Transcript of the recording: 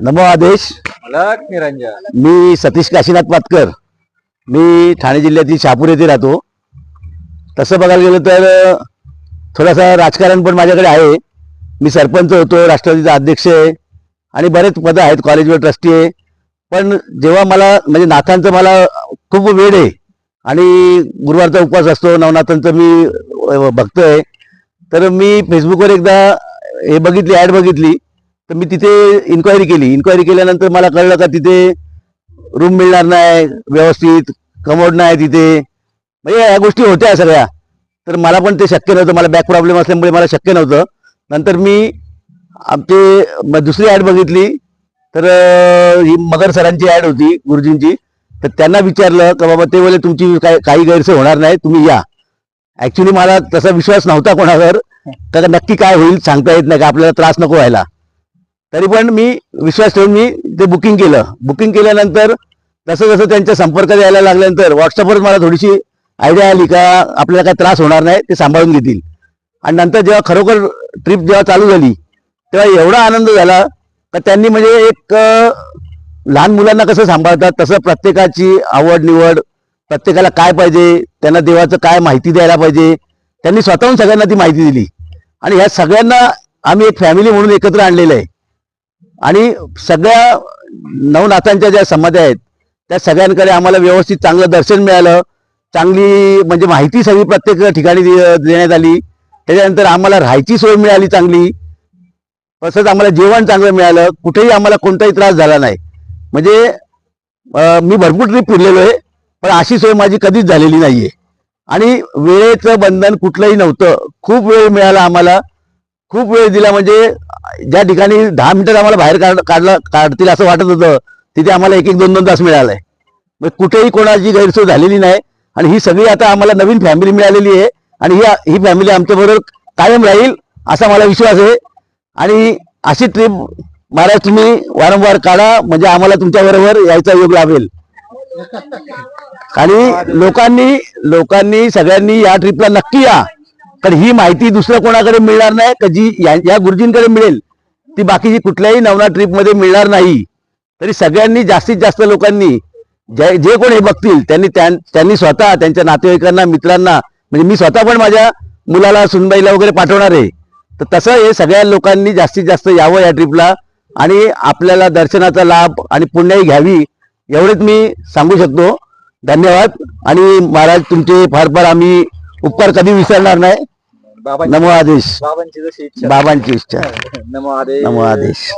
नमो आदेश. अलग निरंजन. मी सतीश काशीनाथ पातकर. मी ठाणे जिल्ह्यातील शहापूर येथे राहतो. तसं बघायला गेलं तर थोडासा राजकारण पण माझ्याकडे आहे. मी सरपंच होतो, राष्ट्रवादीचा अध्यक्ष आहे आणि बरेच पदं आहेत, कॉलेजवर ट्रस्टी आहे. पण जेव्हा मला म्हणजे नाथांचं मला खूप वेळ आहे आणि गुरुवारचा उपवास असतो, नवनाथांचं मी भक्त आहे. तर मी फेसबुकवर एकदा हे बघितली, ॲड बघितली, तर मी तिथे इन्क्वायरी केली. इन्क्वायरी केल्यानंतर मला कळलं का तिथे रूम मिळणार नाही, व्यवस्थित कमोड नाही तिथे, म्हणजे या गोष्टी होत्या सगळ्या. तर मला पण ते शक्य नव्हतं, मला बॅक प्रॉब्लेम असल्यामुळे मला शक्य नव्हतं. नंतर मी आमचे दुसरी ॲड बघितली, तर ही मगर सरांची ॲड होती गुरुजींची. तर त्यांना विचारलं का बाबा, ते बोलले तुमची काही गैरसोय होणार नाही, तुम्ही या. ॲक्च्युली मला तसा विश्वास नव्हता कोणावर, तर नक्की काय होईल सांगता येत नाही, का आपल्याला त्रास नको व्हायला. तरी पण मी विश्वास ठेवून मी ते बुकिंग केलं. बुकिंग केल्यानंतर जसं जसं त्यांच्या संपर्कात यायला लागल्यानंतर व्हॉट्सअपवर मला थोडीशी आयडिया आली का आपल्याला काय त्रास होणार नाही, ते सांभाळून घेतील. आणि नंतर जेव्हा खरोखर ट्रिप जेव्हा चालू झाली तेव्हा एवढा आनंद झाला का त्यांनी म्हणजे एक लहान मुलांना कसं सांभाळतात तसं प्रत्येकाची आवड निवड, प्रत्येकाला काय पाहिजे, त्यांना देवाचं काय माहिती द्यायला पाहिजे, त्यांनी स्वतःहून सगळ्यांना ती माहिती दिली. आणि ह्या सगळ्यांना आम्ही एक फॅमिली म्हणून एकत्र आणलेलं आहे. आणि सगळ्या नवनाथांच्या ज्या समाध्या आहेत त्या सगळ्यांकडे आम्हाला व्यवस्थित चांगलं दर्शन मिळालं, चांगली म्हणजे माहिती सगळी प्रत्येक ठिकाणी देण्यात आली. त्याच्यानंतर आम्हाला राहायची सोय मिळाली चांगली, तसंच आम्हाला जेवण चांगलं मिळालं, कुठेही आम्हाला कोणताही त्रास झाला नाही. म्हणजे मी भरपूर ट्रिप फिरलेलो आहे, पण अशी सोय माझी कधीच झालेली नाहीये. आणि वेळेचं बंधन कुठलंही नव्हतं. खूप वेळ मिळाला आम्हाला, खूप वेळ दिला. म्हणजे ज्या ठिकाणी 10 मिनिटात आम्हाला बाहेर काढतील असं वाटत होतं, तिथे आम्हाला 1-1, 2-2 तास मिळालाय. मग कुठेही कोणाची गैरसोय झालेली नाही. आणि ही सगळी आता आम्हाला नवीन फॅमिली मिळालेली आहे आणि ही फॅमिली आमच्याबरोबर कायम राहील असा मला विश्वास आहे. आणि अशी ट्रिप महाराज तुम्ही वारंवार काढा, म्हणजे आम्हाला तुमच्याबरोबर यायचा योग लाभेल. आणि लोकांनी सगळ्यांनी या ट्रिपला नक्की या, कारण ही माहिती दुसऱ्या कोणाकडे मिळणार नाही, का जी या गुरुजींकडे मिळेल ती बाकीची कुठल्याही नवनाथ ट्रिपमध्ये मिळणार नाही. तरी सगळ्यांनी जास्तीत जास्त लोकांनी जे कोण हे बघतील त्यांनी स्वतः त्यांच्या नातेवाईकांना, मित्रांना, म्हणजे मी स्वतः पण माझ्या मुलाला, सुनबाईला वगैरे पाठवणार आहे. तर तसं हे सगळ्या लोकांनी जास्तीत जास्त यावं या ट्रिपला आणि आपल्याला दर्शनाचा लाभ आणि पुण्याही घ्यावी एवढेच मी सांगू शकतो. धन्यवाद. आणि महाराज तुमचे फार फार आम्ही उपकार कधी विसरणार नाही. नमो आदेश. बाबांची जशी इच्छा. बाबांची इच्छा. नमो आदेश. नमो आदेश.